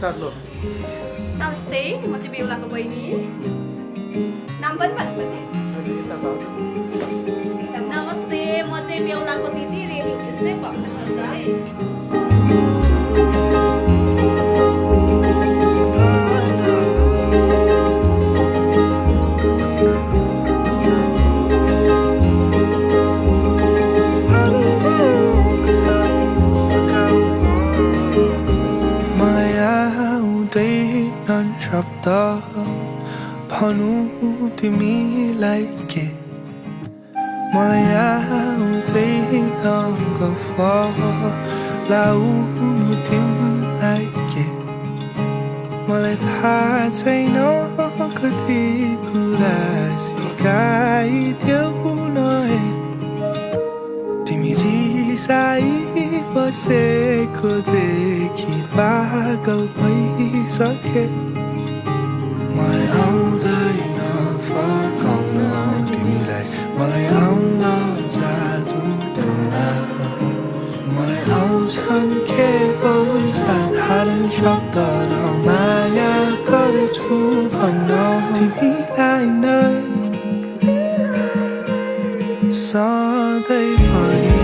Start लो नमस्ते म चाहिँ बेहुलाको बहिनी नाम पनि भन्नुपर्ने नमस्ते म चाहिँ बेहुलाको दिदी रेडी हुँदैछु है भन्न सक्छ है शब्द भनु तिमीलाई के मलाई आउँदैन लाउनु तिमीलाई के मलाई थाहा छैन कति कुरा सिकाइदेऊ न तिमी रिसाइ बसेको देखि पागल भइसके मलाई आउँदैन फकाउन तिमीलाई मलाई आउन जादु टोना मलाई आउँछन् केवल साधारण शब्द र माया गर्छु भन्न तिमीलाई नै सधैँभरि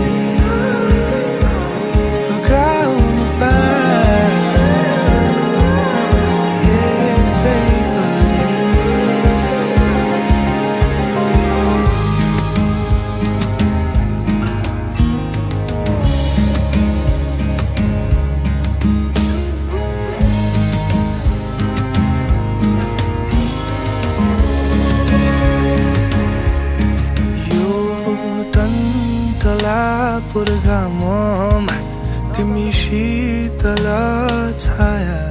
पुर्गाममा तिमी शीतल छाया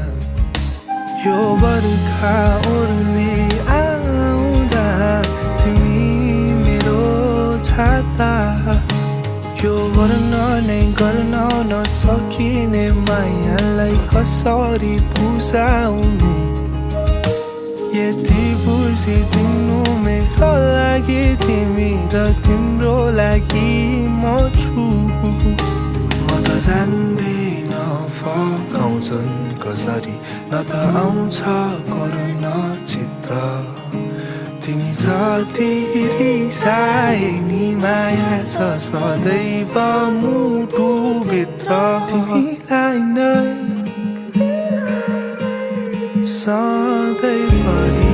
यो बर्खा ओर्ली आउँदा तिमी मेरो छाता यो वर्णनै गर्न नसकिने मायालाई कसरी बुझाउनु यति बुझिदिनु मेरो लागि तिमी र तिम्रो लागि म छु म त जान्दिन फकाउँछन् कसरी न त आउँछ करुणा चित्र तिमी जति रिसाए नि माया छ सदैव मुटुभित्र तिमीलाई नै सधैँभरि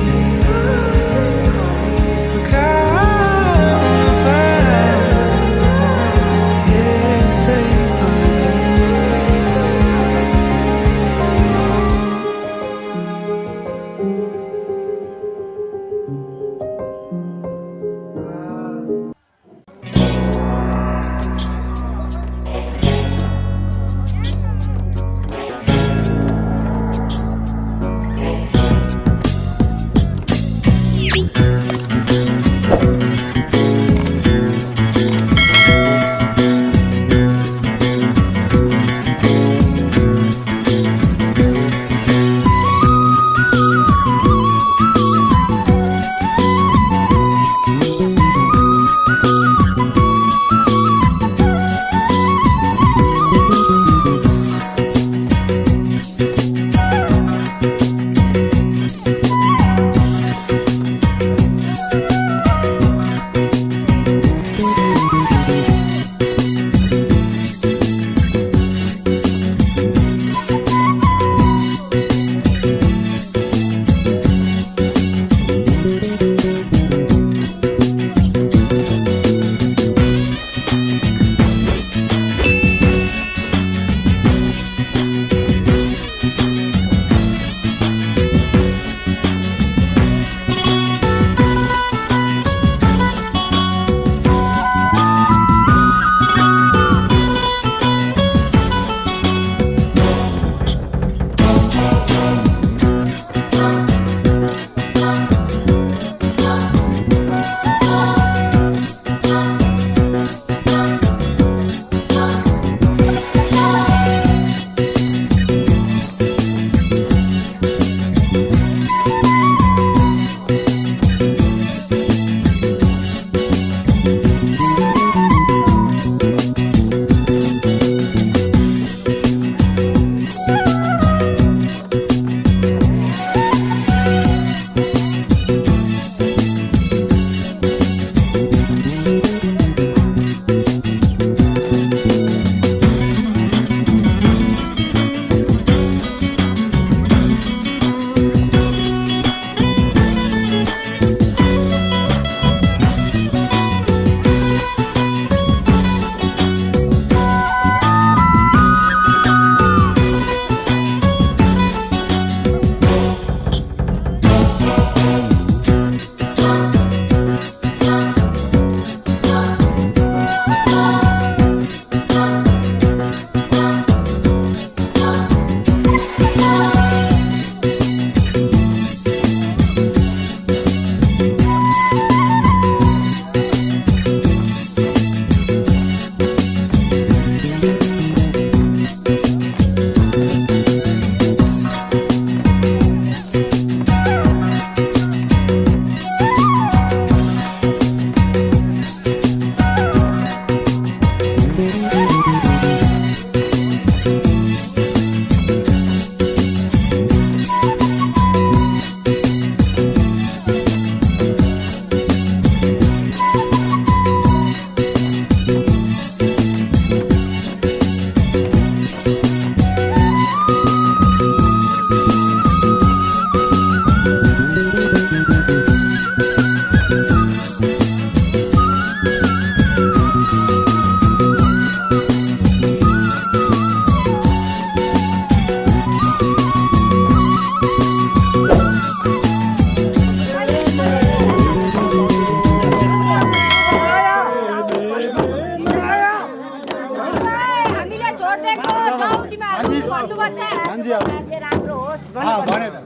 भने त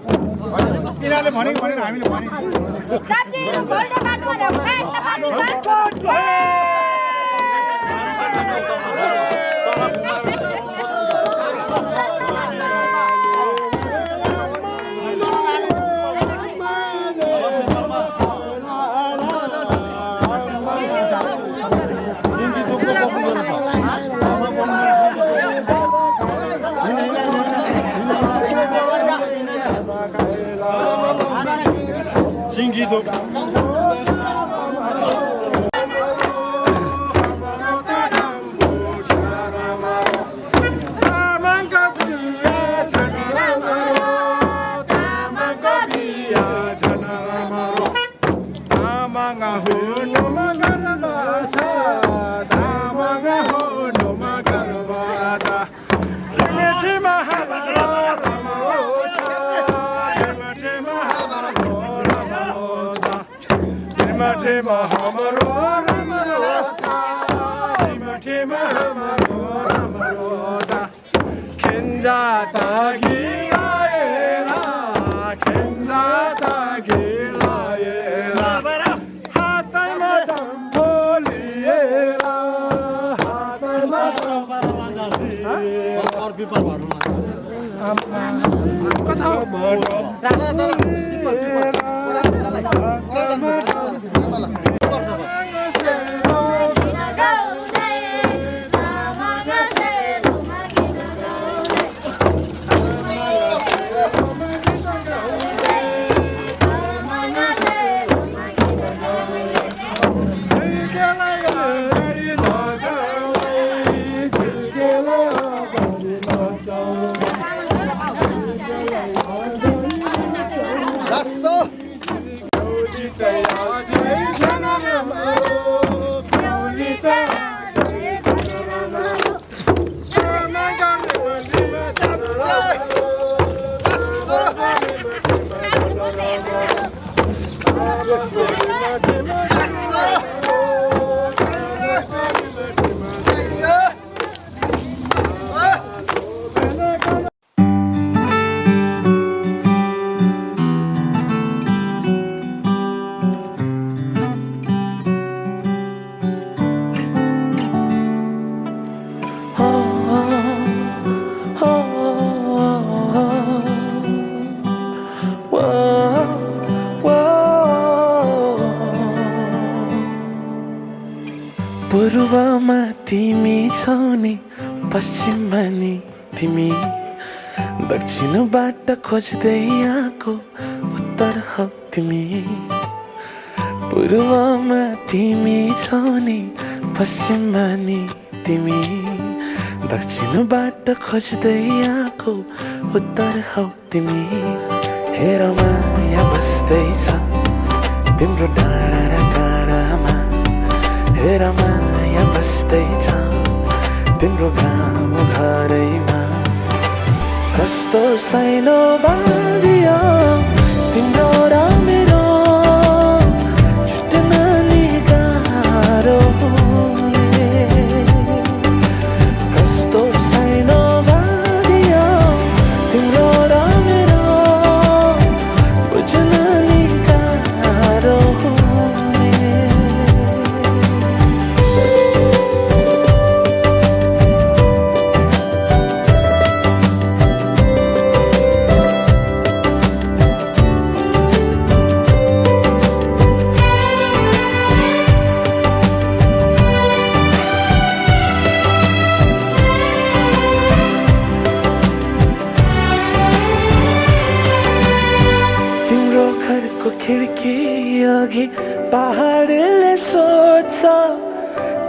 यिनीहरूले भनेको भनेर हामीले भनेको साथीहरु भोल्टे बाटो भनेर फ्याक्ट बाटो Singgido. पूर्वमा तिमी छौ नि पश्चिममा नि तिमी दक्षिणबाट खोज्दै आएको उत्तर हौ तिमी पूर्वमा तिमी छौ नि पश्चिममा नि तिमी दक्षिणबाट खोज्दै आएको उत्तर हौ तिमी हेर माया बस्दैछ तिम्रो डाँडा र काँडामा हेर माया बस्दैछ तिम्रो गाउँ घरैमा कस्तो सानो बाँधियो तिम्रो र मेरो छुट्न नि गाह्रो हुने कस्तो सानो बाँधियो तिम्रो र मेरो बुझ्न नि गाह्रो खिड्की अघि पहाडले सोध्छ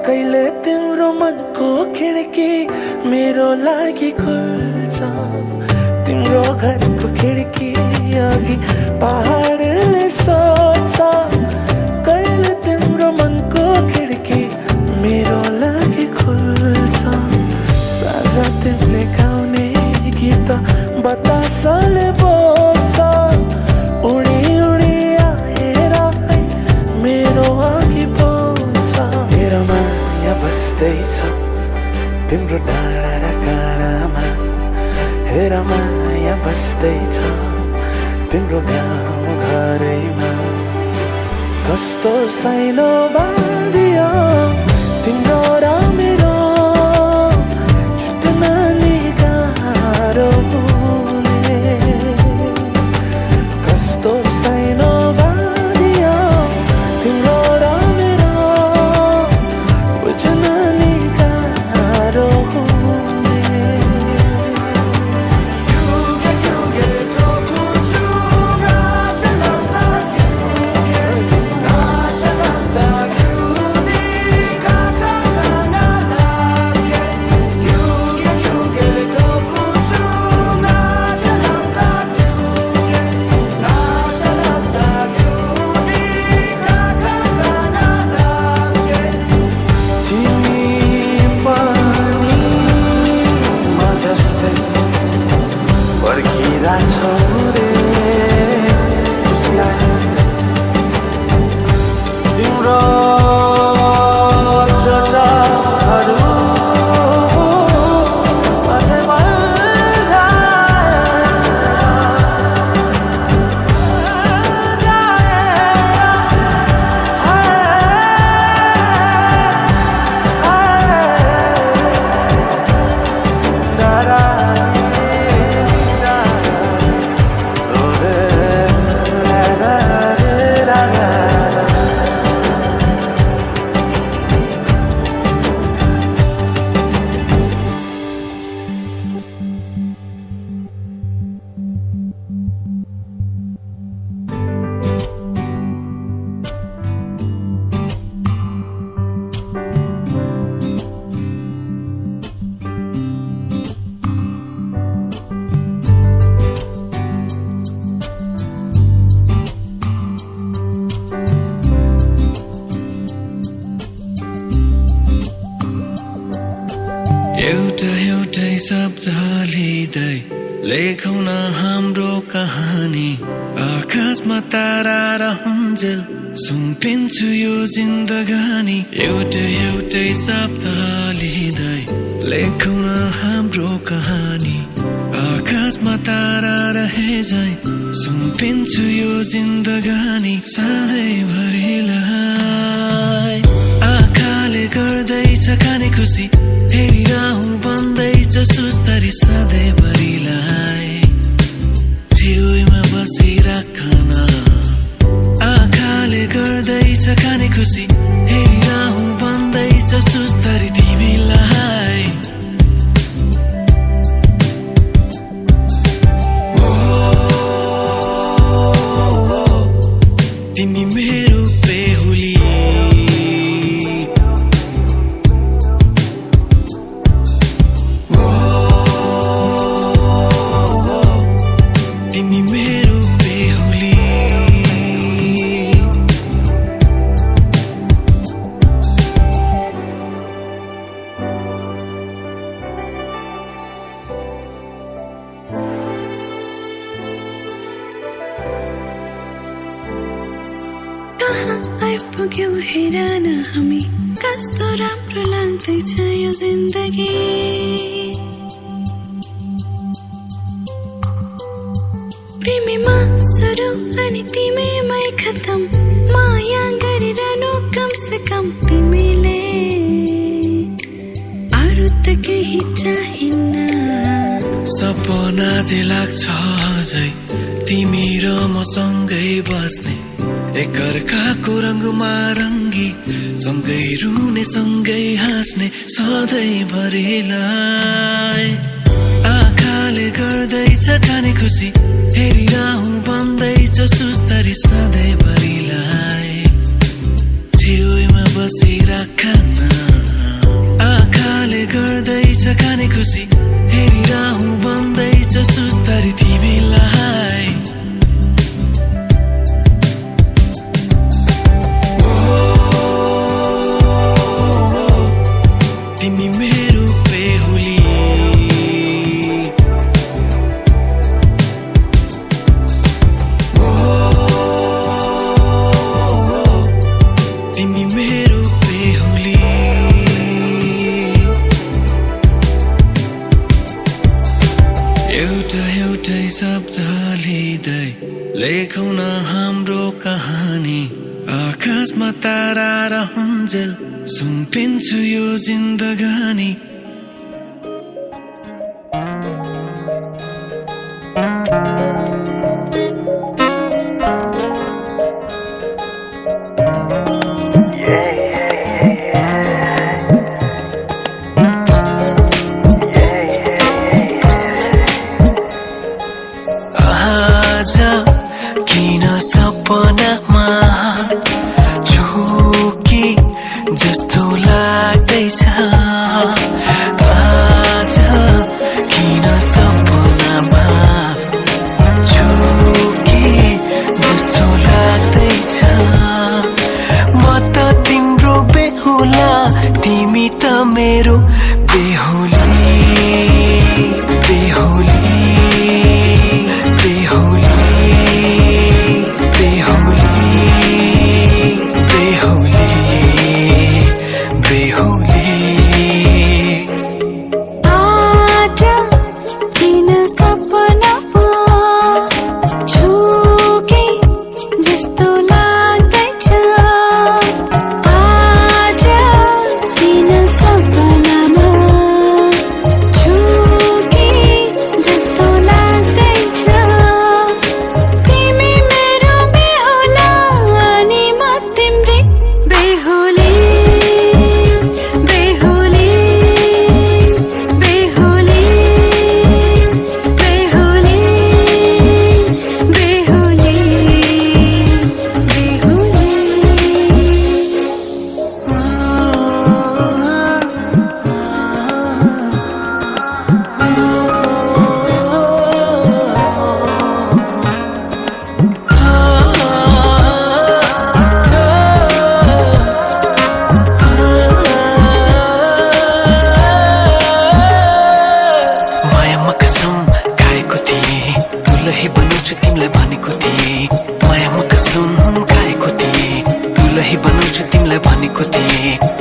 कहिले तिम्रो मनको खिड्की मेरो लागि खुल्छ तिम्रो घरको खिड्की अघि पहाडले सोध्छ कहिले तिम्रो मनको खिड्की मेरो लागि खुल्छ साझा तिमीले गाउने गीत बतासले बोल्छ उडी उडी आएर मेरो अघि बोल्छ हेर माया बस्दैछ तिम्रो डाँडा र काँडामा हेर माया यहाँ बस्दैछ तिम्रो गाउँ घरैमा कस्तो साइनो बाँधियो तिम्रो र मेरो छुट्न नि गाह्रो हुने कस्तो साइनो बाँधियो तिम्रो र मेरो बुझ्न नि गाह्रो एउटै शब्द लिँदै लेखौँ न हाम्रो कहानी आकाशमा तारा रहन्जेल सुम्पिन्छु यो जिन्दगानी एउटै शब्द लिँदै लेखौँ न हाम्रो कहानी आकाशमा तारा रहेझै सुम्पिन्छु यो जिन्दगानी सधैँभरिलाई आँखाले गर्दैछ खाने खुसी हेरिरहँ भन्दैछ सुस्तरी सधैँभरिलाई छेउमा बसिराखन आँखाले गर्दैछ खाने खुसी हेरिरहँ भन्दैछ सुस्तरी तिमीलाई तिमी मेरो बेहुली तिमी मेरो बेहुली आइपुग्यौं हेर न हामी कस्तो राम्रो लाग्दैछ यो जिन्दगी तिमीमा सुरु अनि तिमीमै खतम माया गरिरहनु कम से कम तिमीले अरू त केही चाहिन्न सपना जे लाग्छ अझै तिमी र म सँगै बस्ने एकअर्काको रङमा रङ्गी सँगै रुने सँगै हाँस्ने सधैँभरिलाई आँखाले गर्दैछ खाने खुसी हेरिरहँ भन्दैछ सुस्तरी सधैँभरिलाई छेउमा बसिराखन आँखाले गर्दैछ खाने खुसी हेरिरहँ भन्दैछ सुस्तरी तिमीलाई तिमी मेरो बेहुली तिमी मेरो बेहुली एउटै लिँदै लेखौँ न हाम्रो कहानी आकाशमा तारा र हुन्जेल सुम्पिन्छु यो जिन्दगानी किन सपनामा झुकी जस्तो लाग्दैछ आज किन सपनामा झुकी जस्तो लाग्दैछ म त तिम्रो बेहुला तिमी त मेरो बेहुली बेहुली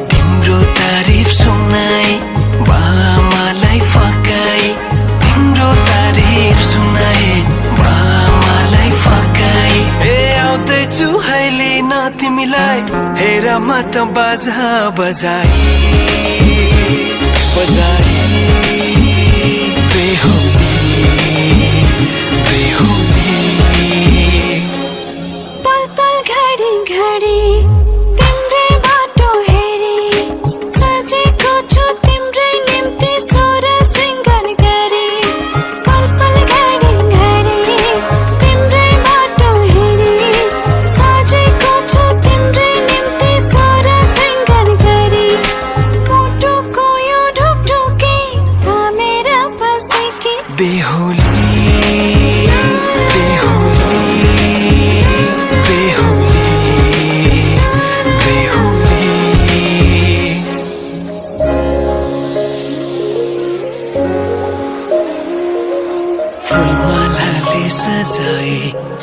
तिम्रो तारिफ सुनाई बामालाई फकाई तिम्रो तारिफ सुनाई बामालाई फकाई ए आउँदैछु अहिले न तिमीलाई हेर म त बाजा बजाई बजाई बेहुली बेहुली पल पल घडी घडी बेहुली बेहुली बेहुली बेहुली फुलमालाले सजाए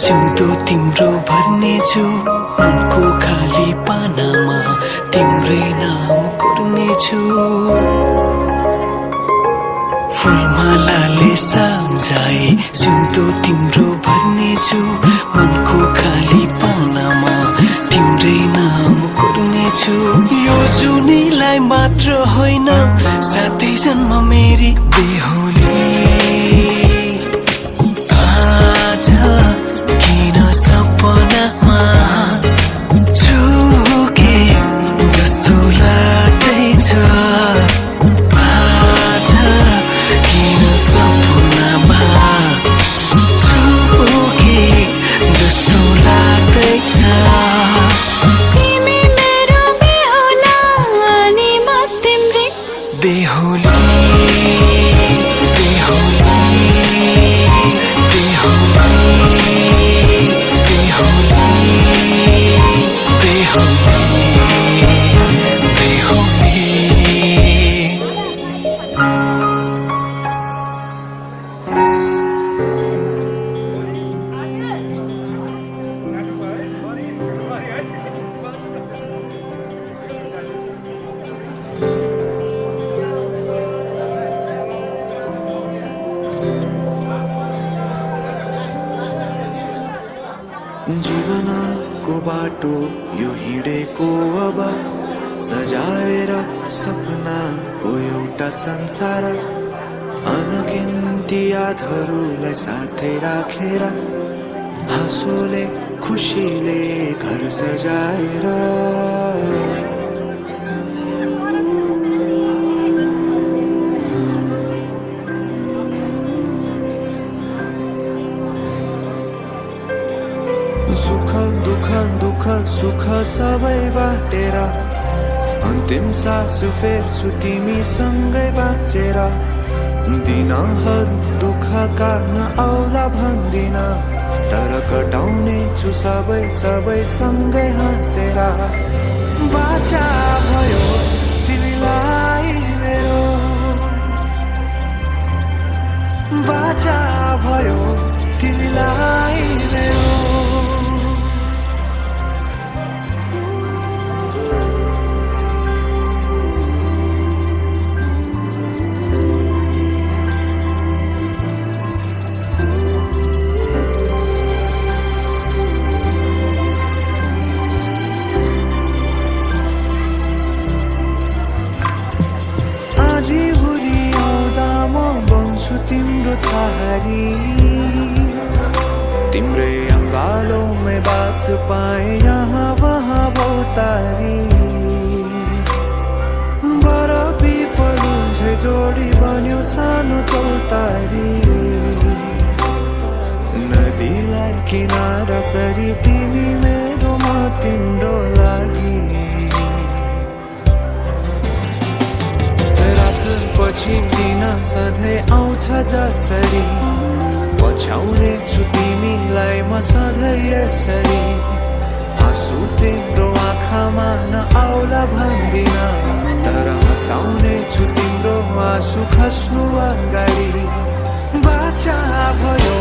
सिउँदो तिम्रो भर्नेछु उनको खाली पानामा तिम्रै नाम कोर्नेछु फुलमालाले सजाए सिउँदो तिम्रो भर्नेछु मनको खाली पानामा तिम्रै नाम कोर्नेछु यो जुनीलाई मात्र होइन साथै जन्म मेरी बेहुली आज किन सपनामा झुके जस्तो लाग्दैछ बेहुली जीवनको बाटो यो हिँडेको अब सजाएर सपनाको एउटा संसार अनगिन्ती यादहरूलाई साथै राखेर हाँसोले खुसीले घर सजाएर सुख दुःख दुःख सुख सबै बाटेर अन्तिम सास फेर्छु तिमीसँगै बाँचेर दिनहरू दुःखका नआउला भन्दिन तर कटाउने छु सबै सबै सँगै हाँसेर बाचा भयो तिमीलाई मेरो बाचा भयो तिमीलाई मेरो तिम्रो छहारी तिम्रै अंगालों बास पाए यहाँ वहाँ बहुतारी बरफी परू झै जोडी बन्यो सानो चौतारी नदीलाई किनारा सरी तिमी मेरो म तिम्रो लागि पछि दिन सधैँ आउँछ जसरी पछ्याउने छु तिमीलाई म सधैँ यसरी आँसु तिम्रो आँखामा नआउला भन्दिन तर हँसाउने छु तिम्रो आँसु खस्नु अगाडि बाचा भयो